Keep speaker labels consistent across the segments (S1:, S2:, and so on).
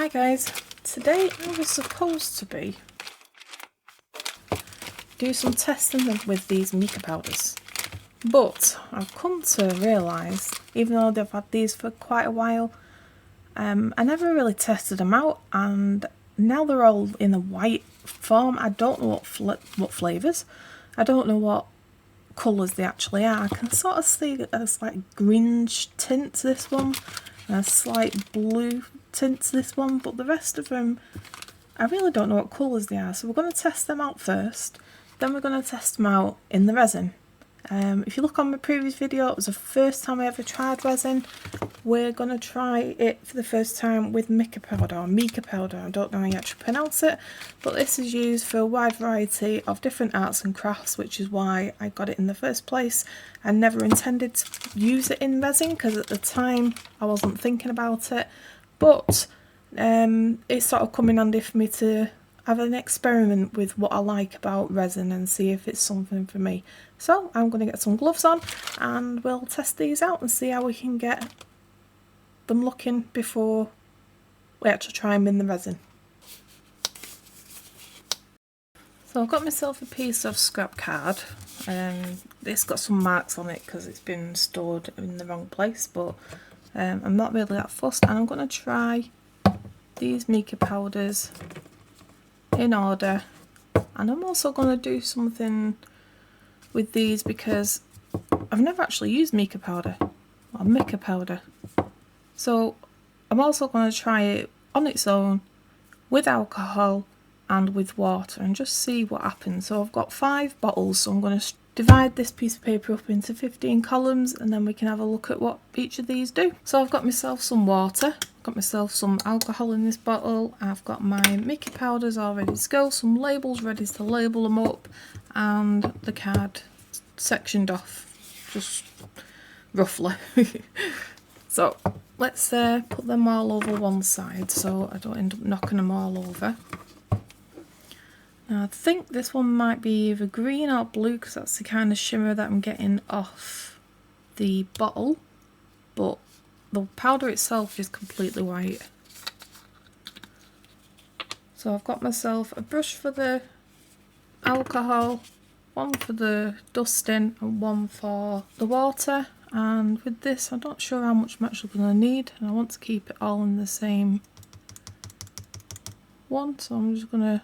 S1: Hi guys, today I was supposed to do some testing with these mica powders, but I've come to realise, even though they've had these for quite a while, I never really tested them out, and now they're all in a white form. I don't know what flavours, I don't know what colours they actually are. I can sort of see that there's like greenish tints this one, and a slight blue tints this one, but the rest of them I really don't know what colours they are. So we're going to test them out first, then we're going to test them out in the resin. If you look on my previous video, it was the first time I ever tried resin. We're going to try it for the first time with mica powder, or mica powder, I don't know how you actually pronounce it, but this is used for a wide variety of different arts and crafts, which is why I got it in the first place. I never intended to use it in resin because at the time I wasn't thinking about it, but it's sort of come in handy for me to have an experiment with what I like about resin and see if it's something for me. So I'm going to get some gloves on and we'll test these out and see how we can get them looking before we actually try them in the resin. So I've got myself a piece of scrap card. It's got some marks on it because it's been stored in the wrong place, but I'm not really that fussed, and I'm going to try these mica powders in order, and I'm also going to do something with these because I've never actually used mica powder or mica powder, so I'm also going to try it on its own with alcohol and with water and just see what happens. So I've got 5 bottles, so I'm going to divide this piece of paper up into 15 columns and then we can have a look at what each of these do. So I've got myself some water, got myself some alcohol in this bottle, I've got my mica powders all ready to go, some labels ready to label them up, and the card sectioned off just roughly. So let's put them all over one side so I don't end up knocking them all over. Now I think this one might be either green or blue because that's the kind of shimmer that I'm getting off the bottle, but the powder itself is completely white. So I've got myself a brush for the alcohol, one for the dusting and one for the water, and with this I'm not sure how much I'm actually going to need, and I want to keep it all in the same one, so I'm just going to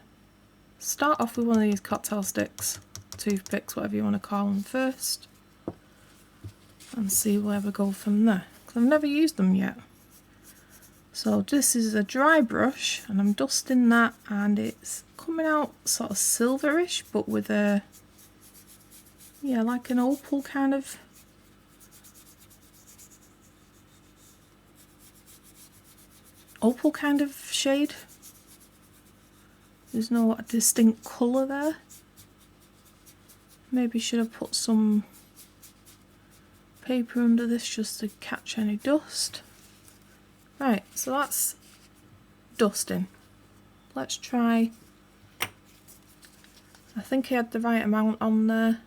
S1: start off with one of these cocktail sticks, toothpicks, whatever you want to call them first, and see where we go from there, because I've never used them yet. So this is a dry brush and I'm dusting that, and it's coming out sort of silverish but with a, yeah, like an opal kind of shade. There's no distinct colour there. Maybe should have put some paper under this just to catch any dust. Right, so that's dusting. Let's try. I think I had the right amount on there,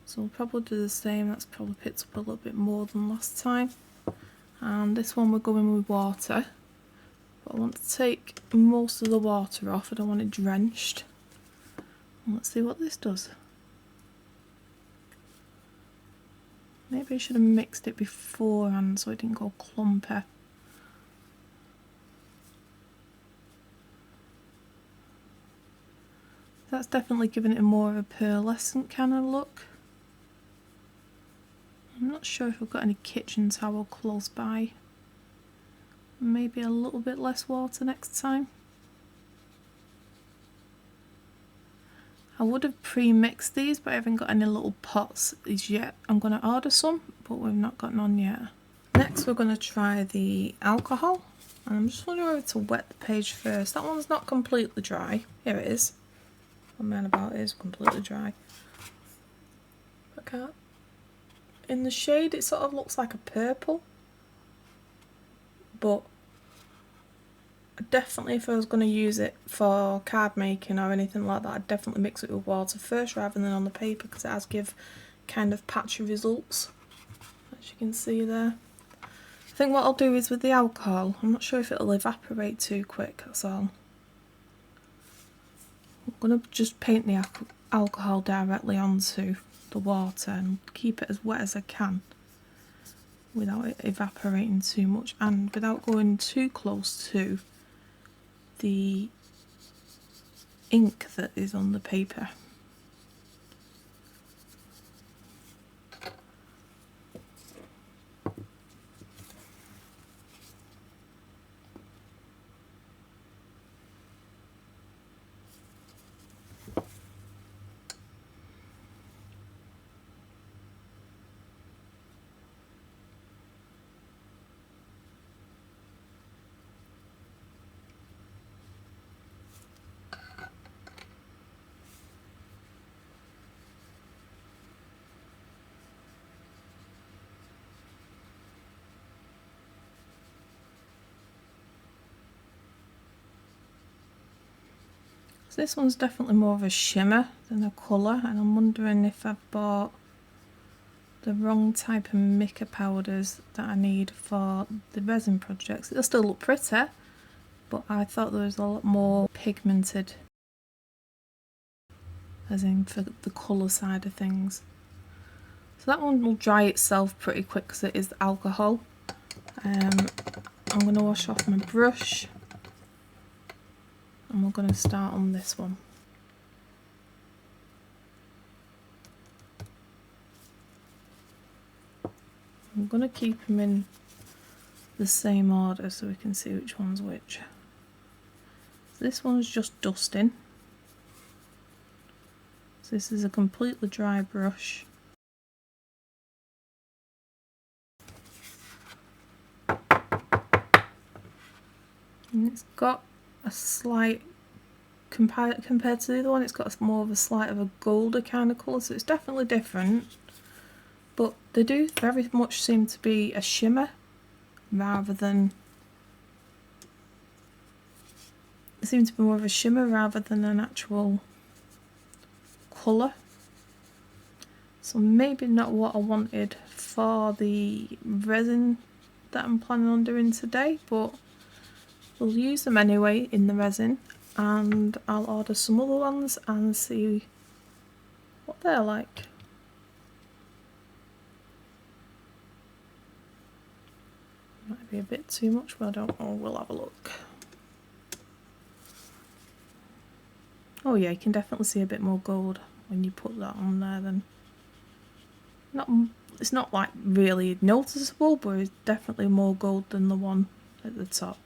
S1: so we'll probably do the same. That's probably picked up a little bit more than last time. And this one we're going with water. But I want to take most of the water off, I don't want it drenched. And let's see what this does. Maybe I should have mixed it beforehand so it didn't go clumpy. That's definitely giving it more of a pearlescent kind of look. I'm not sure if we've got any kitchen towel close by. Maybe a little bit less water next time. I would have pre-mixed these, but I haven't got any little pots as yet. I'm going to order some, but we've not got none yet. Next we're going to try the alcohol, and I'm just wondering whether to wet the page first. That one's not completely dry. Here it is. What I'm about it is completely dry. Okay. In the shade it sort of looks like a purple, but definitely if I was going to use it for card making or anything like that, I'd definitely mix it with water first rather than on the paper, because it has give kind of patchy results, as you can see there. I think what I'll do is with the alcohol, I'm not sure if it'll evaporate too quick, that's all. I'm going to just paint the alcohol directly onto the water and keep it as wet as I can without it evaporating too much and without going too close to the ink that is on the paper. So this one's definitely more of a shimmer than a colour, and I'm wondering if I've bought the wrong type of mica powders that I need for the resin projects. It'll still look pretty, but I thought there was a lot more pigmented, as in for the colour side of things. So that one will dry itself pretty quick because it is alcohol. I'm going to wash off my brush. And we're going to start on this one. I'm going to keep them in the same order so we can see which one's which. So this one's just dusting. So this is a completely dry brush. And it's got a slight, compared to the other one, it's got more of a slight of a golder kind of colour, so it's definitely different. But they do very much seem to be a shimmer rather than, they seem to be more of a shimmer rather than an actual colour. So maybe not what I wanted for the resin that I'm planning on doing today, but we'll use them anyway in the resin, and I'll order some other ones and see what they're like. Might be a bit too much, but I don't know, we'll have a look. Oh yeah, you can definitely see a bit more gold when you put that on there then. It's not like really noticeable, but it's definitely more gold than the one at the top.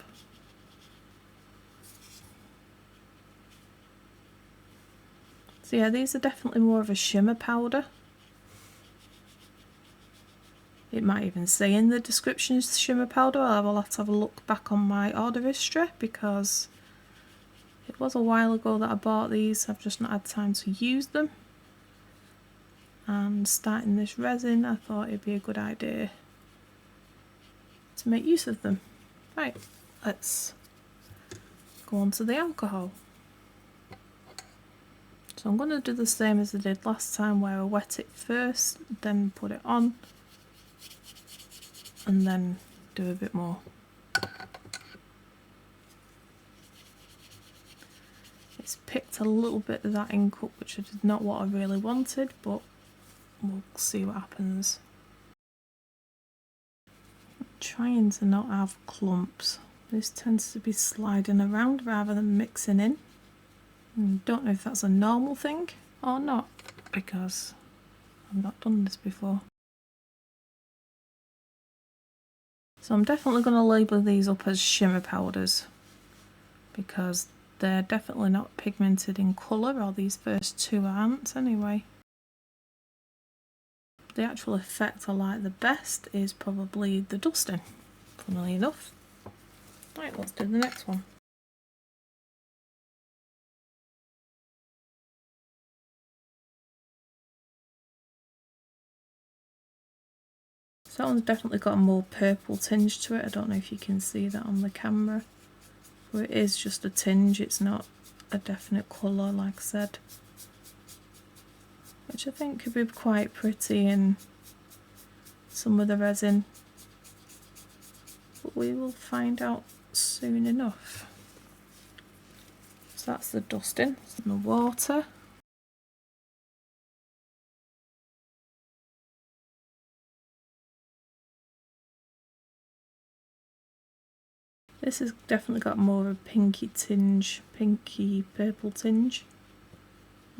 S1: So yeah, these are definitely more of a shimmer powder. It might even say in the description it's shimmer powder. I'll have to have a look back on my order history because it was a while ago that I bought these. I've just not had time to use them. And starting this resin, I thought it'd be a good idea to make use of them. Right, let's go on to the alcohol. So I'm going to do the same as I did last time, where I wet it first, then put it on, and then do a bit more. It's picked a little bit of that ink up, which is not what I really wanted, but we'll see what happens. I'm trying to not have clumps. This tends to be sliding around rather than mixing in. Don't know if that's a normal thing or not, because I've not done this before. So I'm definitely going to label these up as shimmer powders because they're definitely not pigmented in colour, or these first two aren't anyway. The actual effect I like the best is probably the dusting, funnily enough. Right, let's do the next one. So that one's definitely got a more purple tinge to it. I don't know if you can see that on the camera, but it is just a tinge, it's not a definite colour like I said, which I think could be quite pretty in some of the resin. we will find out soon enough. So that's the dusting, and the water. This has definitely got more of a pinky tinge, pinky purple tinge.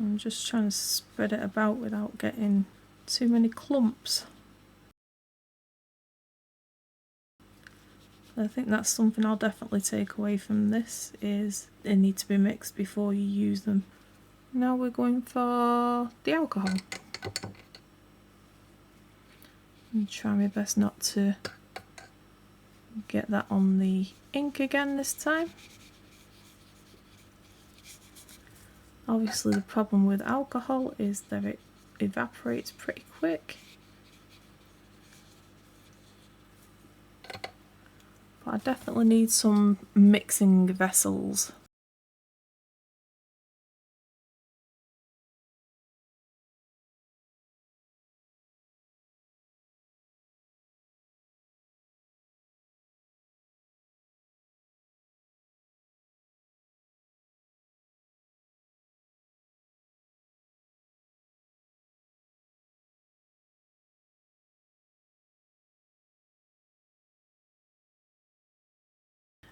S1: I'm just trying to spread it about without getting too many clumps. I think that's something I'll definitely take away from this, is they need to be mixed before you use them. Now we're going for the alcohol. And try my best not to get that on the ink again this time. Obviously the problem with alcohol is that it evaporates pretty quick. But I definitely need some mixing vessels.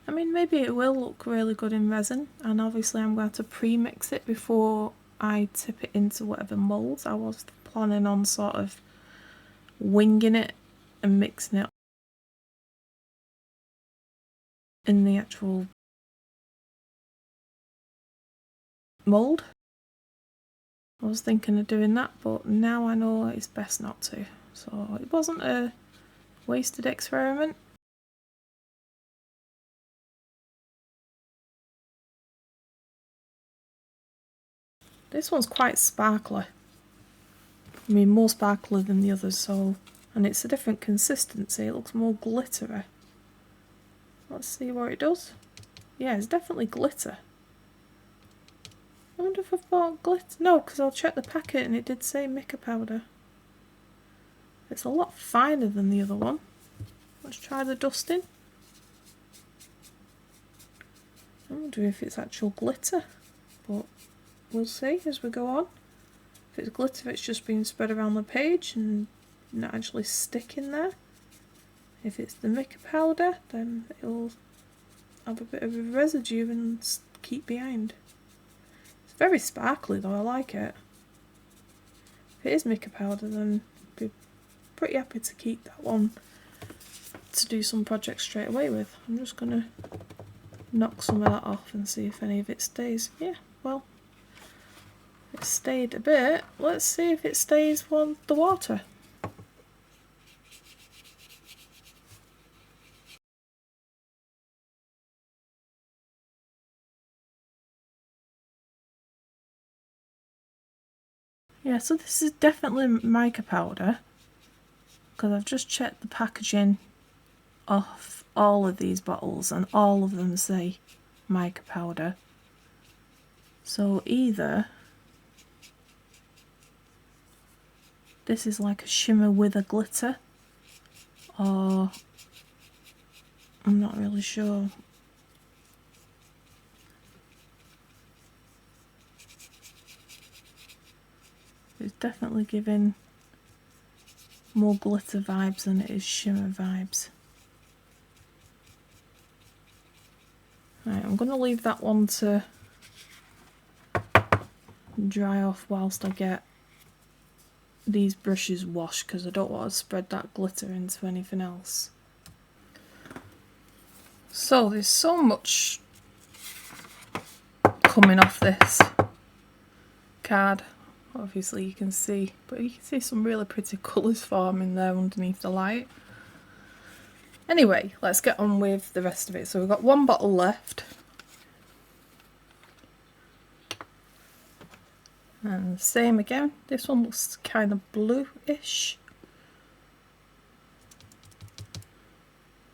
S1: I mean, maybe it will look really good in resin, and obviously I'm going to pre-mix it before I tip it into whatever moulds. I was planning on sort of winging it and mixing it in the actual mould. I was thinking of doing that, but now I know it's best not to. So it wasn't a wasted experiment. This one's quite sparkly. I mean, more sparkly than the others, so, and it's a different consistency. It looks more glittery. Let's see what it does. Yeah, it's definitely glitter. I wonder if I've bought glitter. No, because I'll check the packet and it did say mica powder. It's a lot finer than the other one. Let's try the dusting. I wonder if it's actual glitter, but we'll see as we go on. If it's glitter, it's just being spread around the page and not actually sticking there. If it's the mica powder, then it'll have a bit of a residue and keep behind. It's very sparkly though, I like it. If it is mica powder, then I'd be pretty happy to keep that one to do some projects straight away with. I'm just going to knock some of that off and see if any of it stays. Yeah, well, it stayed a bit. Let's see if it stays on the water. Yeah, so this is definitely mica powder, because I've just checked the packaging off all of these bottles and all of them say mica powder. So either this is like a shimmer with a glitter, or I'm not really sure. It's definitely giving more glitter vibes than it is shimmer vibes. Right, I'm going to leave that one to dry off whilst I get these brushes washed, because I don't want to spread that glitter into anything else. So there's so much coming off this card. Obviously you can see, but you can see some really pretty colours forming there underneath the light. Anyway, let's get on with the rest of it. So we've got one bottle left. And same again, this one looks kind of bluish.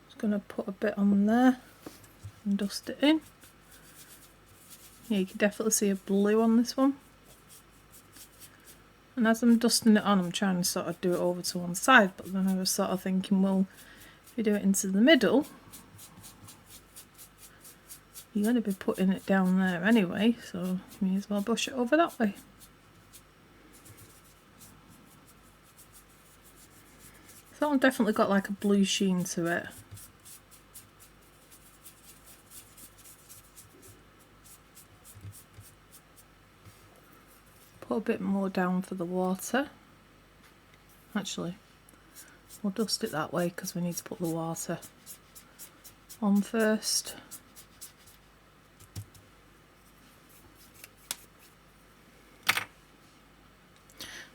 S1: Just going to put a bit on there and dust it in. Yeah, you can definitely see a blue on this one. And as I'm dusting it on, I'm trying to sort of do it over to one side, but then I was sort of thinking, well, if you do it into the middle, you're going to be putting it down there anyway, so you may as well brush it over that way. That one definitely got like a blue sheen to it. Put a bit more down for the water. Actually, we'll dust it that way because we need to put the water on first.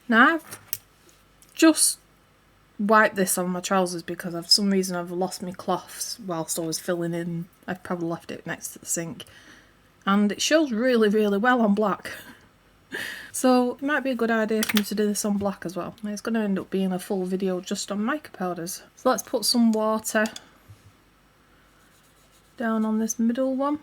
S1: Now I've just wiped this on my trousers because for some reason I've lost my cloths whilst I was filling in. I've probably left it next to the sink. And it shows really, really well on black. So it might be a good idea for me to do this on black as well. It's going to end up being a full video just on mica powders. So let's put some water down on this middle one.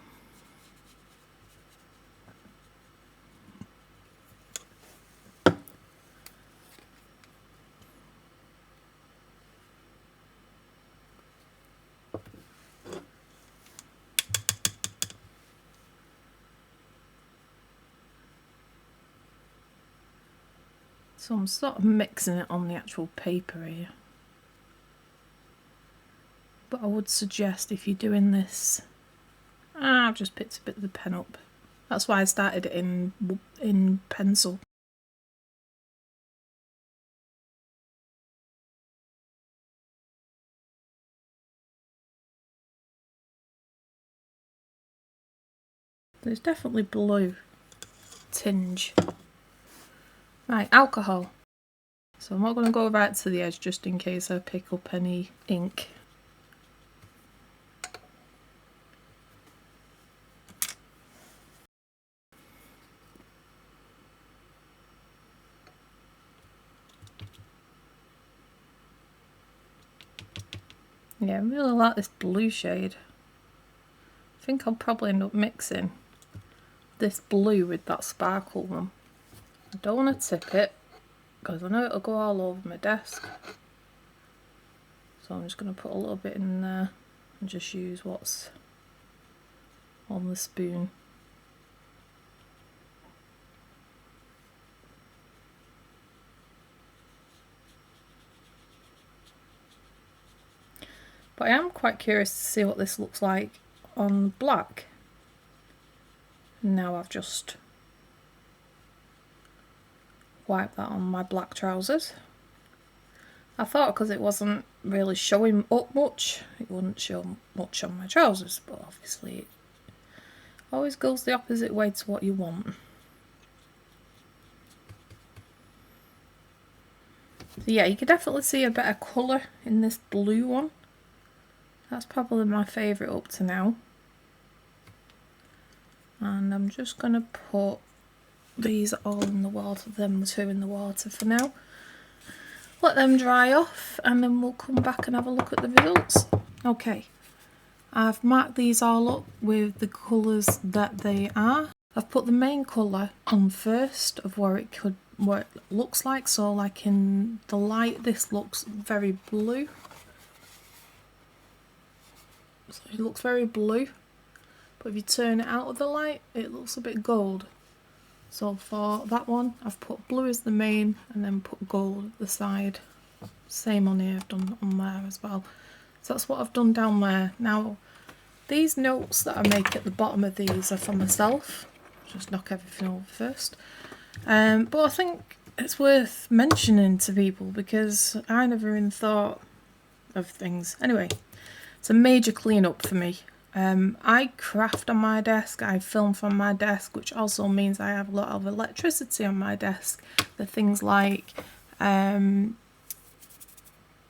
S1: So I'm sort of mixing it on the actual paper here. But I would suggest if you're doing this... I've just picked a bit of the pen up. That's why I started it in pencil. There's definitely blue tinge. Right, alcohol. So I'm not going to go right to the edge just in case I pick up any ink. Yeah, I really like this blue shade. I think I'll probably end up mixing this blue with that sparkle one. I don't want to tip it because I know it'll go all over my desk. So I'm just going to put a little bit in there and just use what's on the spoon. But I am quite curious to see what this looks like on black. Now I've just wiped that on my black trousers. I thought because it wasn't really showing up much, it wouldn't show much on my trousers, but obviously it always goes the opposite way to what you want. So yeah, you can definitely see a better colour in this blue one. That's probably my favourite up to now. And I'm just going to put these all in the water, them two in the water for now. Let them dry off and then we'll come back and have a look at the results. Okay, I've marked these all up with the colours that they are. I've put the main colour on first of what it looks like. So like in the light, this looks very blue. So it looks very blue. But if you turn it out of the light, it looks a bit gold. So for that one, I've put blue as the main and then put gold at the side. Same on here, I've done on there as well. So that's what I've done down there. Now, these notes that I make at the bottom of these are for myself. Just knock everything over first. But I think it's worth mentioning to people because I never even thought of things. Anyway, it's a major clean-up for me. I craft on my desk, I film from my desk, which also means I have a lot of electricity on my desk. The things like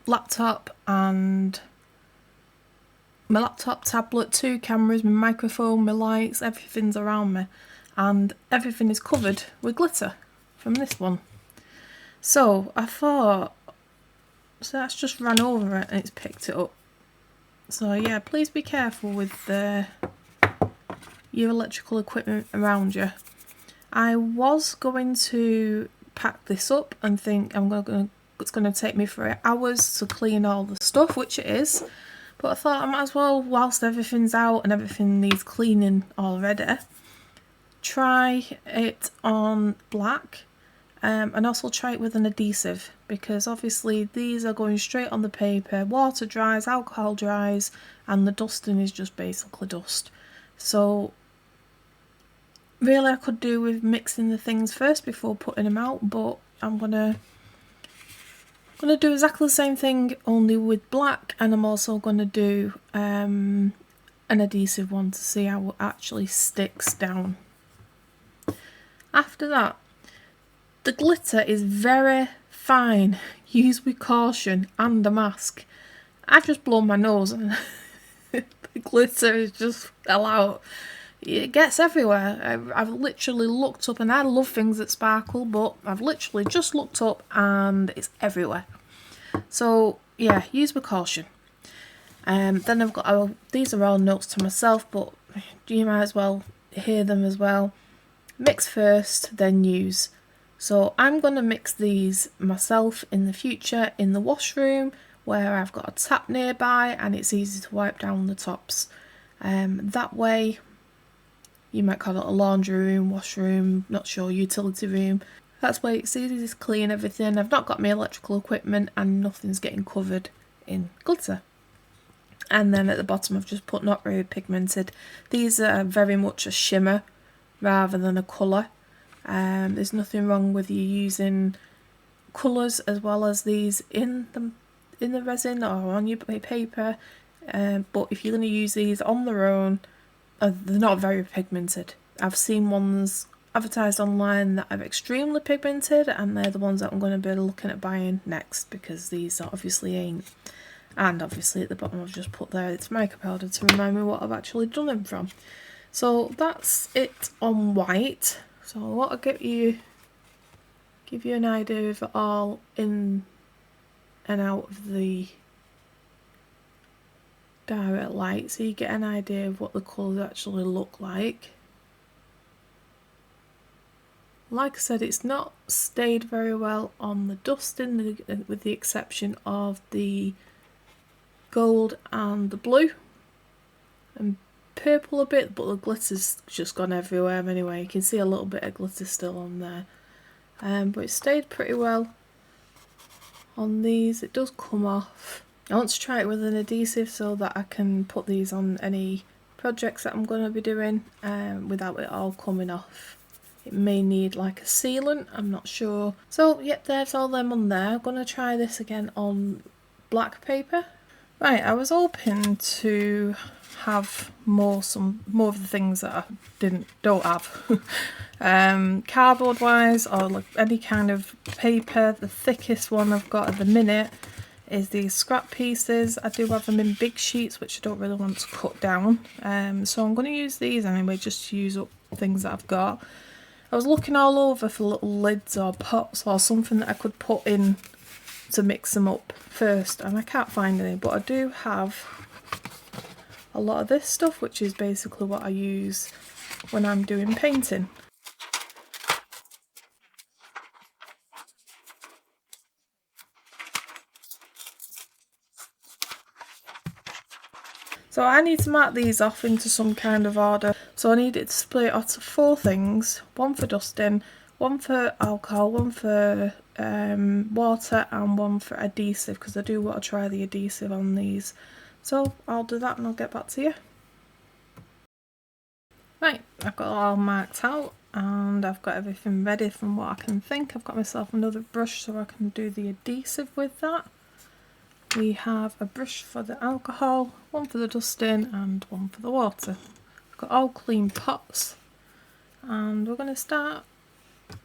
S1: laptop and my laptop, tablet, 2 cameras, my microphone, my lights, everything's around me. And everything is covered with glitter from this one. So I thought, so that's just ran over it and it's picked it up. So yeah, please be careful with your electrical equipment around you. I was going to pack this up and think it's going to take me 3 hours to clean all the stuff, which it is. But I thought I might as well, whilst everything's out and everything needs cleaning already, try it on black. And also try it with an adhesive, because obviously these are going straight on the paper, water dries, alcohol dries, and the dusting is just basically dust. So really I could do with mixing the things first before putting them out, but I'm gonna do exactly the same thing, only with black, and I'm also gonna do an adhesive one to see how it actually sticks down. After that, the glitter is very fine. Use with caution and a mask. I've just blown my nose and the glitter is just fell out. It gets everywhere. I've literally looked up, and I love things that sparkle, but I've literally just looked up and it's everywhere. So yeah, use with caution. Then I've got, these are all notes to myself, but you might as well hear them as well. Mix first, then use. So I'm going to mix these myself in the future in the washroom, where I've got a tap nearby and it's easy to wipe down the tops. That way, you might call it a laundry room, washroom, not sure, utility room. That's why it's easy to clean everything. I've not got my electrical equipment and nothing's getting covered in glitter. And then at the bottom I've just put not very pigmented. These are very much a shimmer rather than a colour. There's nothing wrong with you using colours as well as these in the resin or on your paper, but if you're going to use these on their own, they're not very pigmented. I've seen ones advertised online that are extremely pigmented, and they're the ones that I'm going to be looking at buying next, because these obviously ain't. And obviously at the bottom I've just put there, it's mica powder to remind me what I've actually done them from. So that's it on white. So I want to give you an idea of it all in and out of the direct light, so you get an idea of what the colours actually look like. Like I said, it's not stayed very well on the dusting, with the exception of the gold and the blue and purple a bit, but the glitter's just gone everywhere anyway. You can see a little bit of glitter still on there, but it stayed pretty well on these. It does come off. I want to try it with an adhesive so that I can put these on any projects that I'm going to be doing without it all coming off. It may need like a sealant, I'm not sure. So yep, there's all them on there. I'm going to try this again on black paper. Right, I was hoping to have more of the things that I don't have. Cardboard wise, or like any kind of paper. The thickest one I've got at the minute is these scrap pieces. I do have them in big sheets, which I don't really want to cut down. So I'm going to use these anyway, just to use up things that I've got. I was looking all over for little lids or pots or something that I could put in to mix them up first, and I can't find any, but I do have a lot of this stuff, which is basically what I use when I'm doing painting. So I need to mark these off into some kind of order. So I need it to split onto 4 things, one for dusting, one for alcohol, one for water, and one for adhesive, because I do want to try the adhesive on these. So I'll do that and I'll get back to you. Right, I've got it all marked out and I've got everything ready from what I can think. I've got myself another brush so I can do the adhesive with that. We have a brush for the alcohol, one for the dusting and one for the water. I've got all clean pots, and we're going to start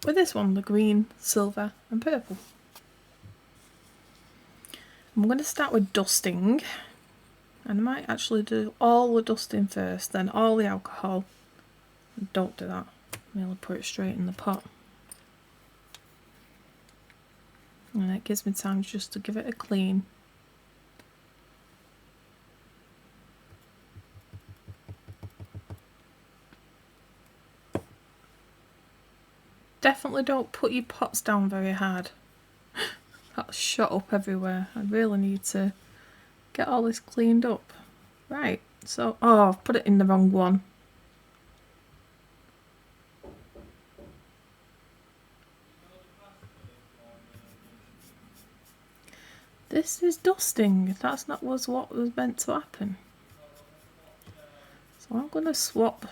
S1: with this one, the green, silver and purple. I'm going to start with dusting, and I might actually do all the dusting first, then all the alcohol. Don't do that, I'll put it straight in the pot. And it gives me time just to give it a clean. Definitely don't put your pots down very hard. That's shot up everywhere. I really need to get all this cleaned up. Right, so, oh, I've put it in the wrong one. This is dusting. That's not what was meant to happen. So I'm going to swap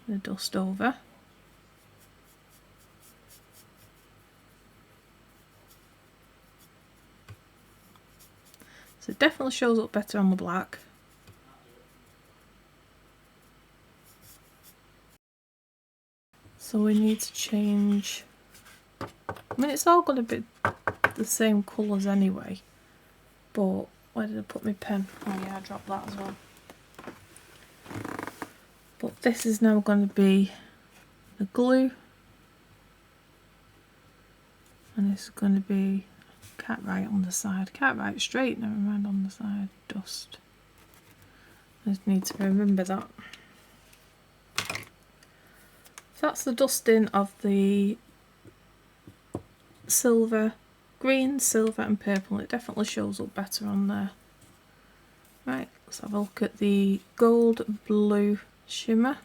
S1: the dust over. So it definitely shows up better on the black. So we need to change, I mean it's all going to be the same colours anyway, but where did I put my pen? Oh yeah, I dropped that as well. But this is now going to be the glue, and this is going to be, can't write on the side, can't write straight, never mind on the side, dust. I just need to remember that. So that's the dusting of the silver, green, silver and purple. It definitely shows up better on there. Right, let's have a look at the gold blue shimmer.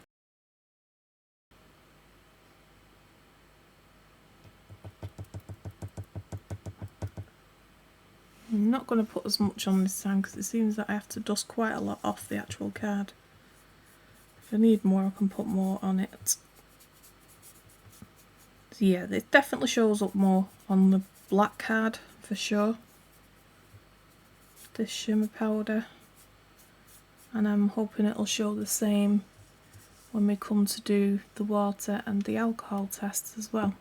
S1: I'm not going to put as much on this time because it seems that I have to dust quite a lot off the actual card. If I need more, I can put more on it. So yeah, it definitely shows up more on the black card for sure, this shimmer powder, and I'm hoping it'll show the same when we come to do the water and the alcohol tests as well.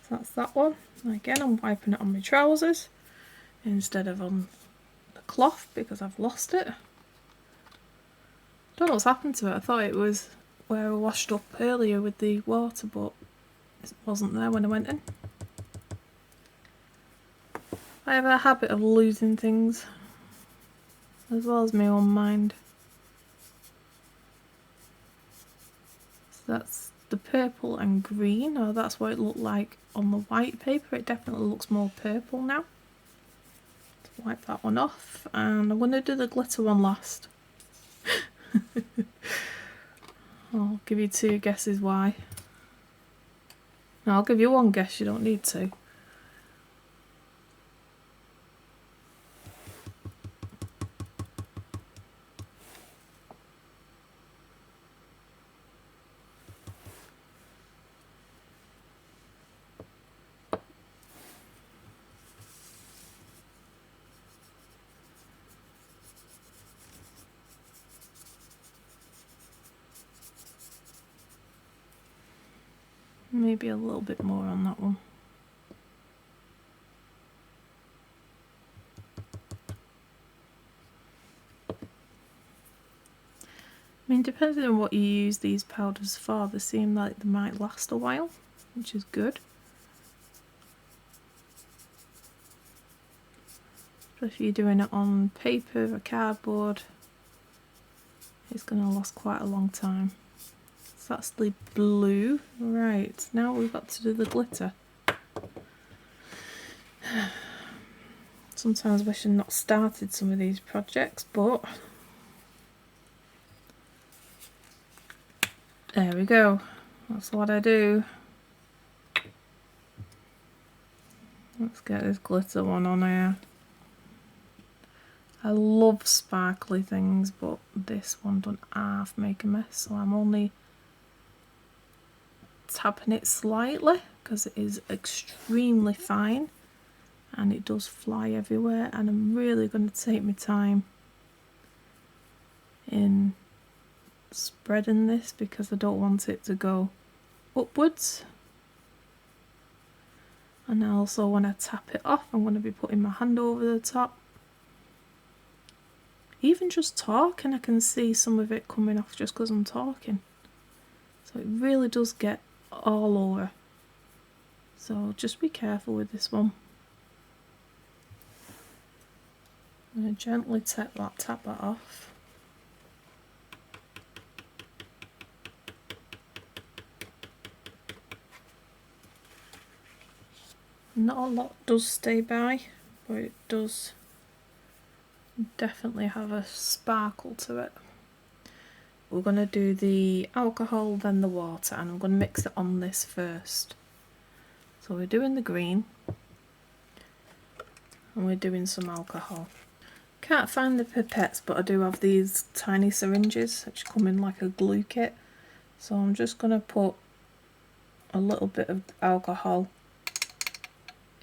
S1: So that's that one. And again, I'm wiping it on my trousers instead of on the cloth because I've lost it. Don't know what's happened to it. I thought it was where I washed up earlier with the water, but it wasn't there when I went in. I have a habit of losing things, as well as my own mind. So that's the purple and green, or that's what it looked like on the white paper. It definitely looks more purple now. Let's wipe that one off, and I'm going to do the glitter one last. I'll give you 2 guesses why. No, I'll give you 1 guess, you don't need to. Maybe a little bit more on that one. I mean, depending on what you use these powders for, they seem like they might last a while, which is good. But if you're doing it on paper or cardboard, it's going to last quite a long time. So that's the blue. Right, now we've got to do the glitter. Sometimes I wish I'd not started some of these projects, but there we go. That's what I do. Let's get this glitter one on here. I love sparkly things, but this one doesn't half make a mess, so I'm only tapping it slightly because it is extremely fine and it does fly everywhere, and I'm really going to take my time in spreading this because I don't want it to go upwards. And also when I tap it off, I'm going to be putting my hand over the top. Even just talking, I can see some of it coming off just because I'm talking. So it really does get all over. So just be careful with this one. I'm going to gently tap that off. Not a lot does stay by, but it does definitely have a sparkle to it. We're going to do the alcohol, then the water, and I'm going to mix it on this first. So we're doing the green, and we're doing some alcohol. Can't find the pipettes, but I do have these tiny syringes which come in like a glue kit. So I'm just going to put a little bit of alcohol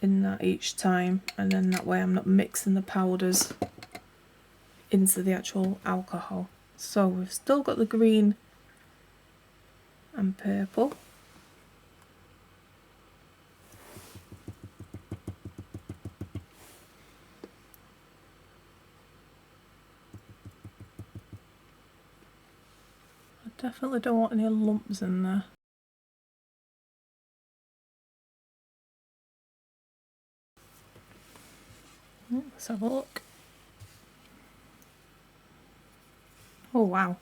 S1: in that each time, and then that way I'm not mixing the powders into the actual alcohol. So we've still got the green and purple. I definitely don't want any lumps in there. Let's have a look. Oh wow.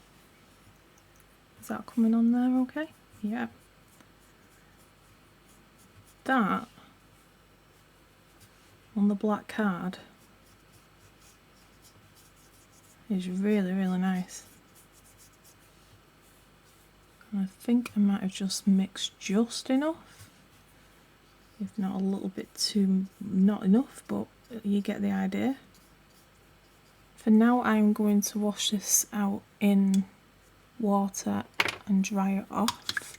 S1: Is that coming on there okay? Yeah. That on the black card is really, really nice. And I think I might have just mixed just enough. If not a little bit too, not enough, but you get the idea. For now I'm going to wash this out in water and dry it off.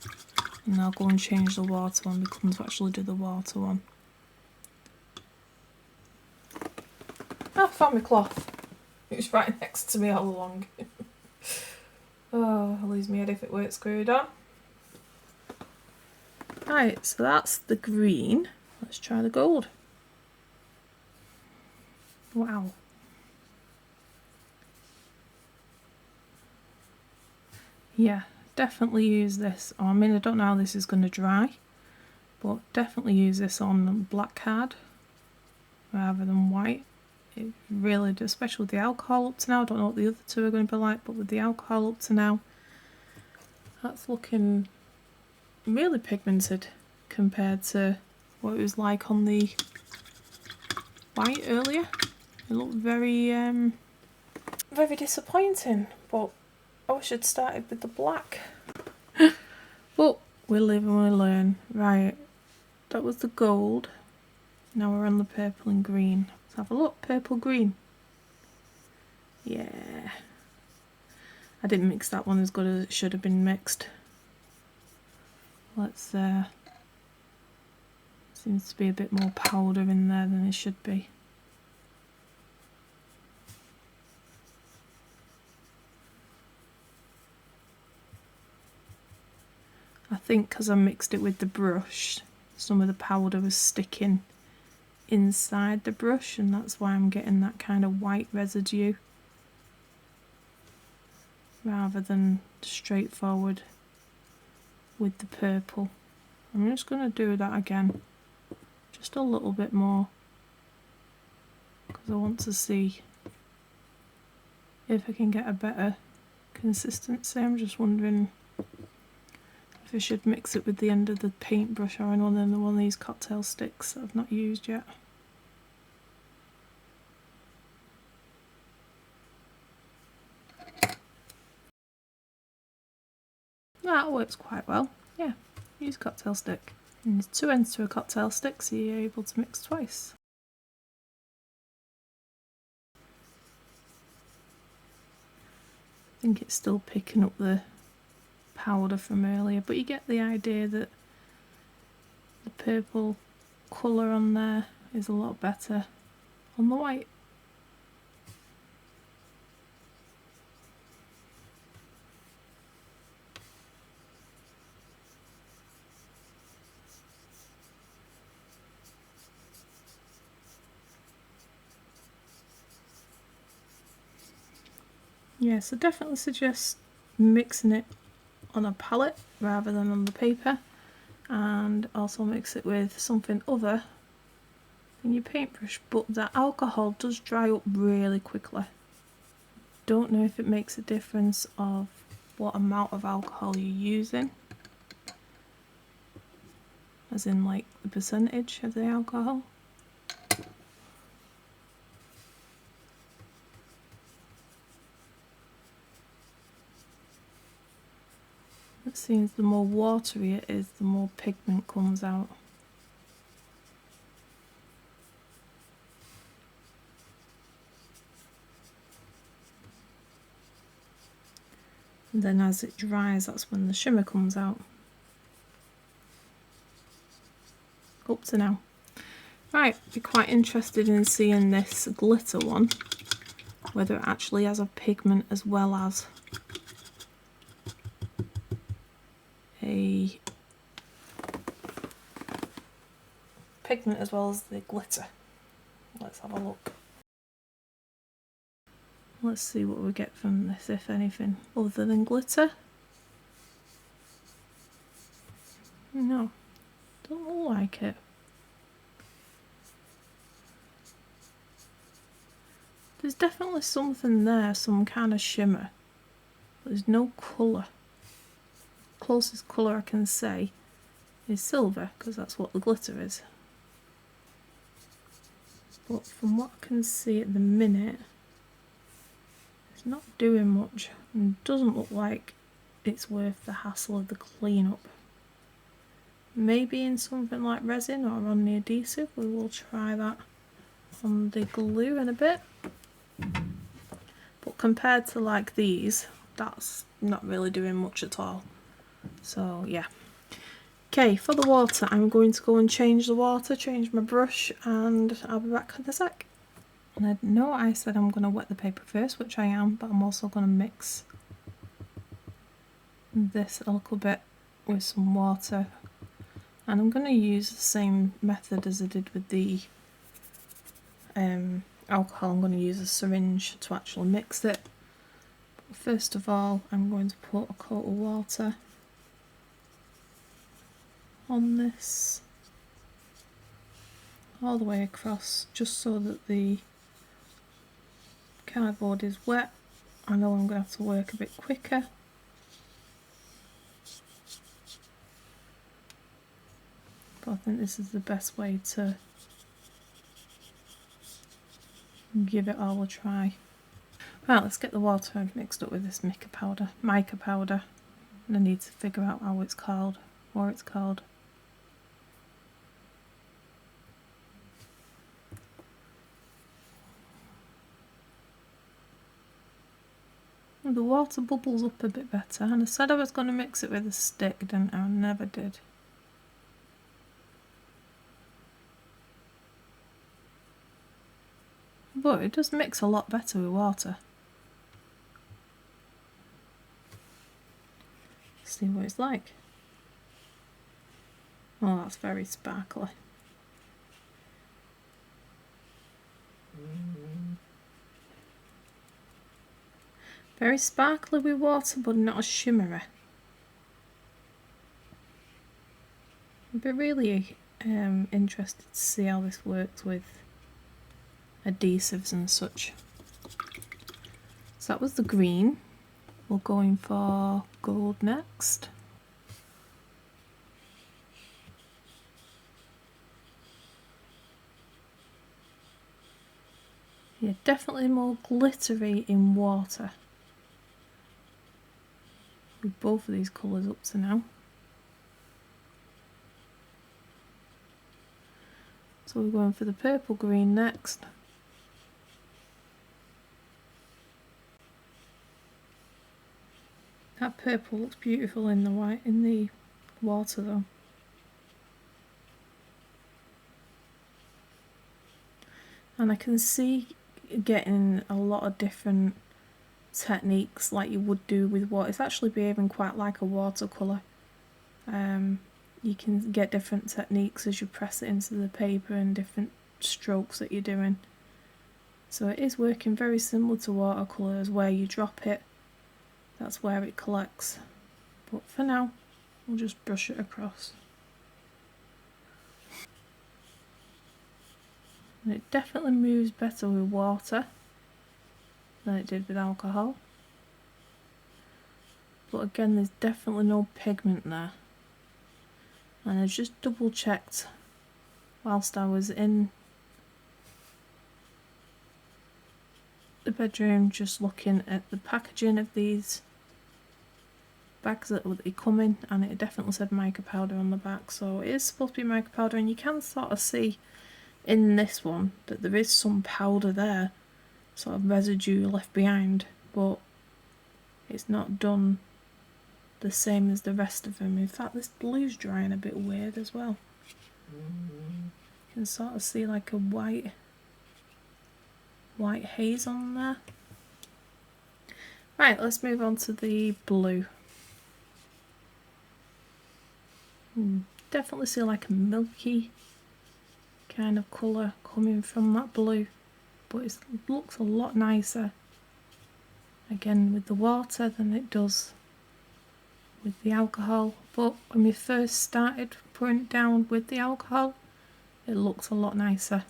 S1: And I'll go and change the water when we come to actually do the water one. I found my cloth. It was right next to me all along. Oh, I'll lose my head if it weren't screwed on. Right, so that's the green. Let's try the gold. Wow. Yeah, definitely use this. I mean, I don't know how this is going to dry, but definitely use this on black card rather than white. It really does, especially with the alcohol up to now. I don't know what the other two are going to be like, but with the alcohol up to now, that's looking really pigmented compared to what it was like on the white earlier. It looked very, very disappointing, but I wish I'd started with the black. But we live and we learn. Right, that was the gold. Now we're on the purple and green. Let's have a look. Purple, green. Yeah. I didn't mix that one as good as it should have been mixed. Let's, seems to be a bit more powder in there than it should be. I think because I mixed it with the brush, some of the powder was sticking inside the brush, and that's why I'm getting that kind of white residue rather than straightforward with the purple. I'm just going to do that again, just a little bit more, because I want to see if I can get a better consistency. I'm just wondering if I should mix it with the end of the paintbrush or one of these cocktail sticks that I've not used yet. That works quite well. Yeah, use cocktail stick. And there's two ends to a cocktail stick, so you're able to mix twice. I think it's still picking up the powder from earlier, but you get the idea that the purple colour on there is a lot better on the white. Yeah, so definitely suggest mixing it on a palette rather than on the paper, and also mix it with something other than your paintbrush. But that alcohol does dry up really quickly. Don't know if it makes a difference of what amount of alcohol you're using, as in like the percentage of the alcohol. It seems the more watery it is, the more pigment comes out. And then as it dries, that's when the shimmer comes out. Up to now. Right, be quite interested in seeing this glitter one, whether it actually has a pigment as well as the glitter. Let's have a look. Let's see what we get from this, if anything, other than glitter. No, don't look like it. There's definitely something there, some kind of shimmer. There's no colour. Closest colour I can say is silver, because that's what the glitter is. But from what I can see at the minute, it's not doing much and doesn't look like it's worth the hassle of the cleanup. Maybe in something like resin or on the adhesive. We will try that on the glue in a bit. But compared to like these, that's not really doing much at all. So yeah. Okay, for the water, I'm going to go and change the water, change my brush, and I'll be back in a sec. And I know I said I'm going to wet the paper first, which I am, but I'm also going to mix this a little bit with some water. And I'm going to use the same method as I did with the alcohol. I'm going to use a syringe to actually mix it. But first of all, I'm going to put a coat of water on this all the way across, just so that the cardboard is wet. I know I'm going to have to work a bit quicker. But I think this is the best way to give it all a try. Right, let's get the water mixed up with this Mica powder. And I need to figure out how it's called, what it's called. The water bubbles up a bit better, and I said I was going to mix it with a stick, didn't I? I never did. But it does mix a lot better with water. See what it's like. Oh, that's very sparkly. Very sparkly with water, but not as shimmery. I'd be really interested to see how this works with adhesives and such. So that was the green. We're going for gold next. Yeah, definitely more glittery in water with both of these colours up to now. So we're going for the purple green next. That purple looks beautiful in the water though. And I can see getting a lot of different techniques like you would do with what it's actually behaving quite like a watercolour. You can get different techniques as you press it into the paper and different strokes that you're doing. So it is working very similar to watercolours, where you drop it, that's where it collects. But for now, we'll just brush it across. And it definitely moves better with water than it did with alcohol. But again, there's definitely no pigment there. And I just double checked whilst I was in the bedroom, just looking at the packaging of these bags that they come in, and it definitely said mica powder on the back, so it is supposed to be mica powder, and you can sort of see in this one that there is some powder there, sort of residue left behind, but it's not done the same as the rest of them. In fact, this blue's drying a bit weird as well. You can sort of see like a white haze on there. Right, let's move on to the blue. Definitely see like a milky kind of colour coming from that blue, but it looks a lot nicer again with the water than it does with the alcohol. But when we first started pouring it down with the alcohol, it looks a lot nicer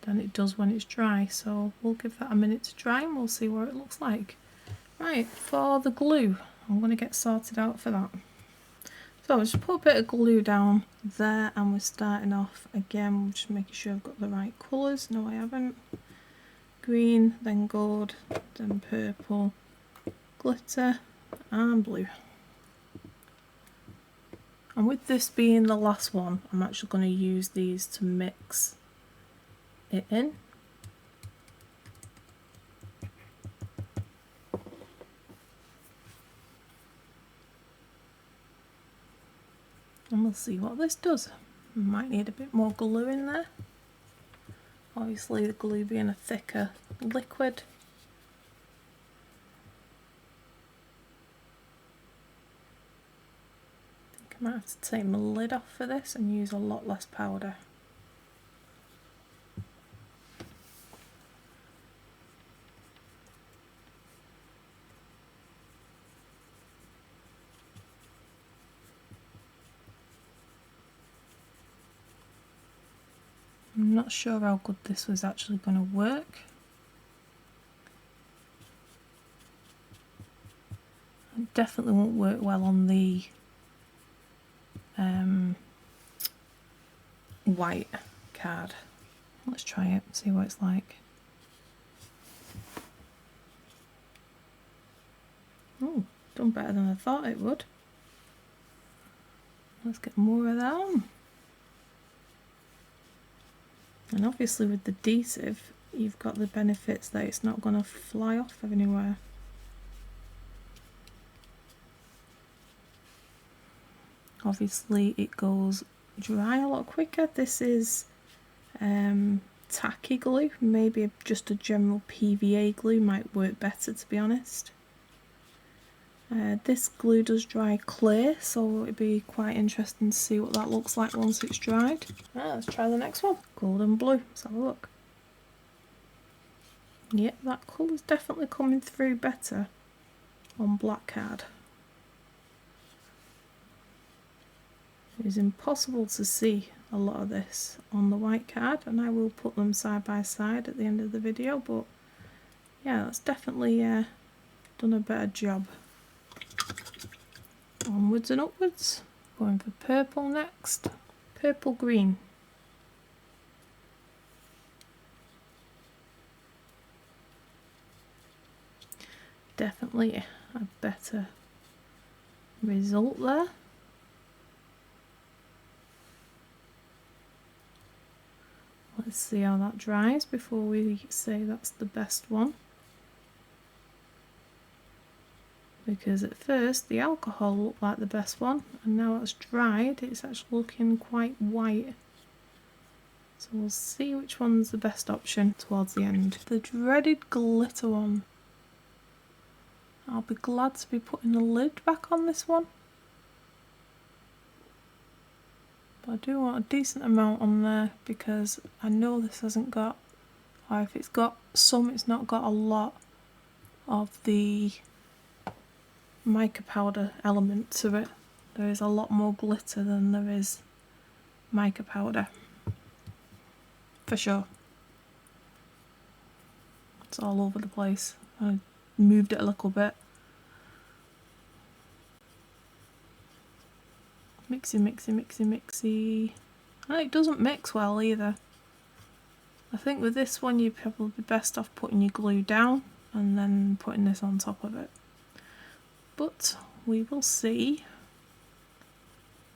S1: than it does when it's dry, so we'll give that a minute to dry and we'll see what it looks like. Right, for the glue, I'm going to get sorted out for that. So I'll just put a bit of glue down there, and we're starting off again. We're just making sure I've got the right colours. No, I haven't. Green, then gold, then purple, glitter, and blue. And with this being the last one, I'm actually going to use these to mix it in. And we'll see what this does. We might need a bit more glue in there. Obviously the glue being a thicker liquid. I think I might have to take my lid off for this and use a lot less powder. I'm not sure how good this was actually going to work. It definitely won't work well on the white card. Let's try it, see what it's like. Oh, done better than I thought it would. Let's get more of that on. And obviously with the adhesive, you've got the benefits that it's not going to fly off anywhere. Obviously it goes dry a lot quicker. This is tacky glue. Maybe just a general PVA glue might work better, to be honest. This glue does dry clear, so it'd be quite interesting to see what that looks like once it's dried. Right, let's try the next one. Gold and blue. Let's have a look. Yep, that colour's definitely coming through better on black card. It is impossible to see a lot of this on the white card, and I will put them side by side at the end of the video, but yeah, that's definitely done a better job. Onwards and upwards. Going for purple next. Purple green. Definitely a better result there. Let's see how that dries before we say that's the best one. Because at first the alcohol looked like the best one, and now it's dried it's actually looking quite white. So we'll see which one's the best option towards the end. The dreaded glitter one. I'll be glad to be putting the lid back on this one. But I do want a decent amount on there because I know this hasn't got, or if it's got some, it's not got a lot of the mica powder element to it. There is a lot more glitter than there is mica powder, for sure. It's all over the place. I moved it a little bit. Mixy, mixy, mixy, mixy. And it doesn't mix well either. I think with this one you'd probably be best off putting your glue down and then putting this on top of it. But we will see.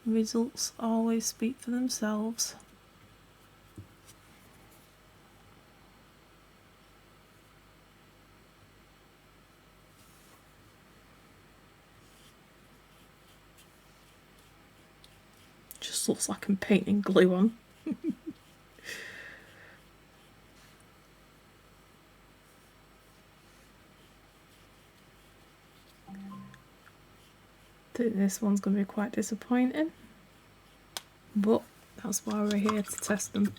S1: Results always speak for themselves. Just looks like I'm painting glue on. I think this one's going to be quite disappointing, but that's why we're here, to test them.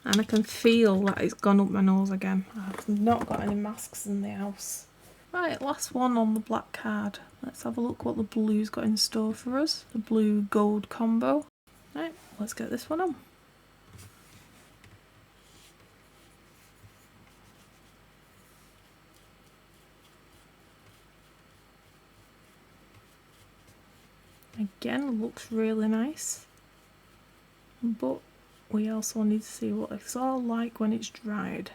S1: And I can feel that it's gone up my nose again. I've not got any masks in the house. Right, last one on the black card. Let's have a look what the blue's got in store for us. The blue gold combo. Right, let's get this one on. Again, looks really nice, but we also need to see what it's all like when it's dried.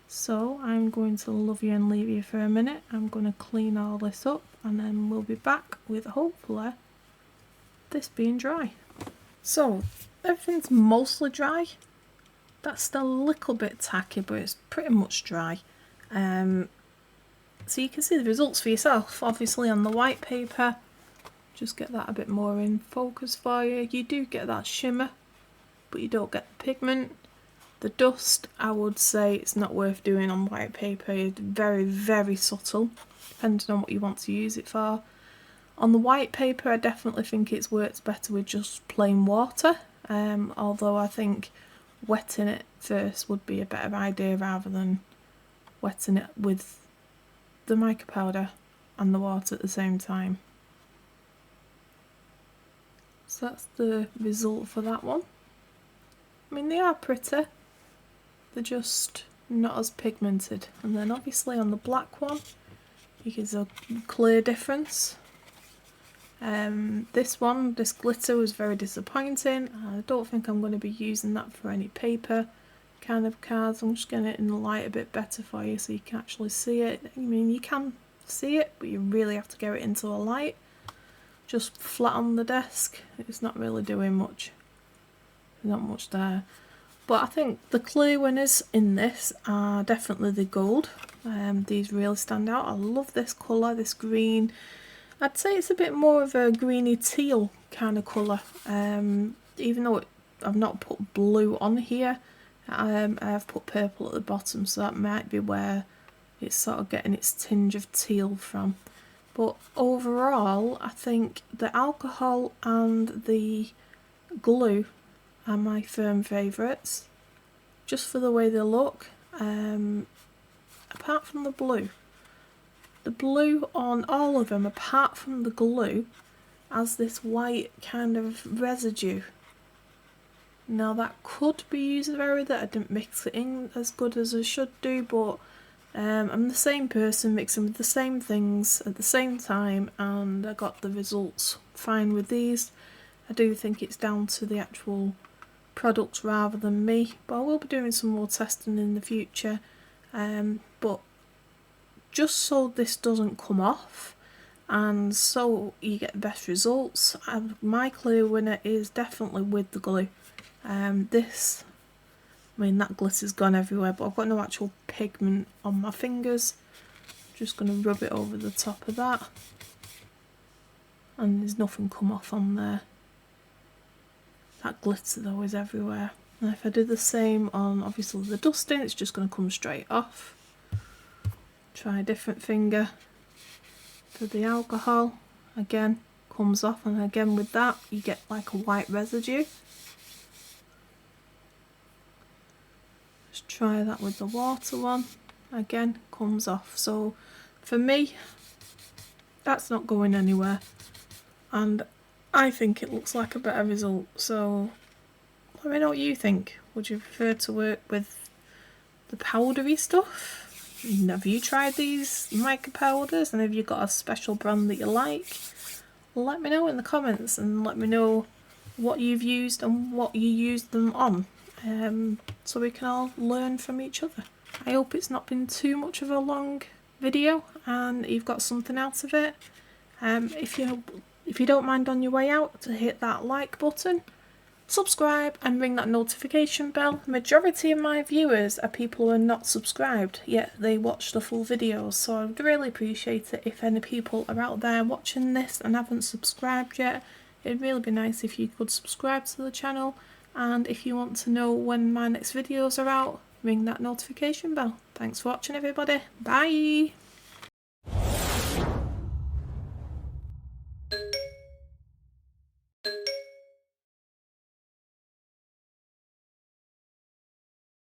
S1: So I'm going to love you and leave you for a minute. I'm going to clean all this up and then we'll be back with hopefully this being dry. So everything's mostly dry. That's still a little bit tacky, but it's pretty much dry. So you can see the results for yourself, obviously on the white paper. Just get that a bit more in focus for you. You do get that shimmer, but you don't get the pigment. The dust, I would say it's not worth doing on white paper. It's very, very subtle, depending on what you want to use it for. On the white paper, I definitely think it works better with just plain water, although I think wetting it first would be a better idea rather than wetting it with the mica powder and the water at the same time. So that's the result for that one. I mean, they are pretty, they're just not as pigmented. And then obviously on the black one, you can see a clear difference. This glitter was very disappointing. I don't think I'm going to be using that for any paper kind of cards. I'm just getting it in the light a bit better for you so you can actually see it. I mean, you can see it, but you really have to get it into a light. Just flat on the desk, it's not really doing much. There's not much there. But I think the clear winners in this are definitely the gold. These really stand out. I love this colour, this green. I'd say it's a bit more of a greeny teal kind of colour. Even though I've not put blue on here, I have put purple at the bottom, so that might be where it's sort of getting its tinge of teal from. But overall, I think the alcohol and the glue are my firm favourites, just for the way they look, apart from the blue. The blue on all of them, apart from the glue, has this white kind of residue. Now that could be user error, that I didn't mix it in as good as I should do, but I'm the same person mixing with the same things at the same time, and I got the results fine with these. I do think it's down to the actual product rather than me, but I will be doing some more testing in the future. But just so this doesn't come off and so you get the best results, my clear winner is definitely with the glue. I mean, that glitter's gone everywhere, but I've got no actual pigment on my fingers. I'm just going to rub it over the top of that, and there's nothing come off on there. That glitter though is everywhere. And if I do the same on obviously the dusting, it's just going to come straight off. Try a different finger for the alcohol. Again, comes off, and again with that you get like a white residue. Just try that with the water one. Again, comes off. So for me, that's not going anywhere, and I think it looks like a better result. So let me know what you think. Would you prefer to work with the powdery stuff? Have you tried these mica powders, and have you got a special brand that you like? Let me know in the comments, and let me know what you've used and what you used them on, so we can all learn from each other. I hope it's not been too much of a long video and you've got something out of it, if you don't mind on your way out to hit that like button, subscribe and ring that notification bell. Majority of my viewers are people who are not subscribed, yet they watch the full videos, so I'd really appreciate it if any people are out there watching this and haven't subscribed yet. It'd really be nice if you could subscribe to the channel, and if you want to know when my next videos are out, ring that notification bell. Thanks for watching everybody, bye!